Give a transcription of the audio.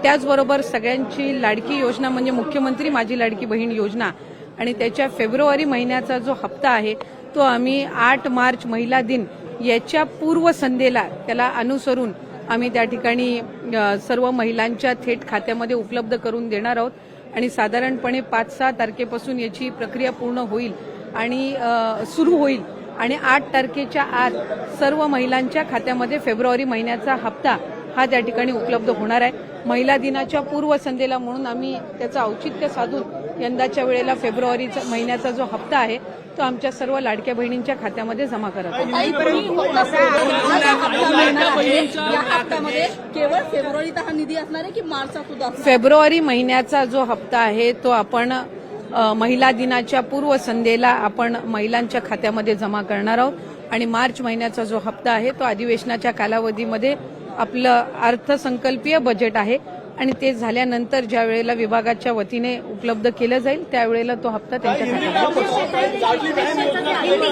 त्याचबरोबर सगळ्यांची लाडकी योजना म्हणजे मुख्यमंत्री माझी लाडकी बहीण योजना आणि त्याच्या फेब्रुवारी महिन्याचा जो हप्ता आहे तो आम्ही 8 मार्च महिला दिन याच्या पूर्वसंध्येला त्याला अनुसरून आम्ही त्या ठिकाणी सर्व महिलांच्या थेट खात्यामध्ये उपलब्ध करून देणार आहोत आणि साधारणपणे 5-6 तारखेपासून याची प्रक्रिया पूर्ण होईल आणि सुरू होईल आणि 8 तारखेच्या आत सर्व महिलांच्या खात्यामध्ये फेब्रुवारी महिन्याचा हप्ता हा त्या ठिकाणी उपलब्ध होणार आहे। महिला दिनाच्या पूर्वसंध्येला म्हणून आम्ही त्याचं औचित्य साधून यंदाच्या वेळेला फेब्रुवारीचा महिन्याचा जो हप्ता आहे तो आमच्या सर्व लाडक्या बहिणींच्या खात्यामध्ये जमा करत आहोत। केवळ फेब्रुवारीचा हा निधी असणार आहे की मार्चचा सुद्धा? फेब्रुवारी महिन्याचा जो हप्ता आहे तो आपण महिला दिनाच्या पूर्वसंध्येला आपण महिलांच्या खात्यामध्ये जमा करणार आहोत आणि मार्च महिन्याचा जो हप्ता आहे तो अधिवेशनाच्या कालावधीमध्ये आपलं अर्थसंकल्पीय बजेट आहे आणि ते झाल्यानंतर ज्या वेळेला विभागाच्या वतीने उपलब्ध केलं जाईल त्यावेळेला तो हप्ता त्यांच्या खात्यामध्ये पोहोचेल।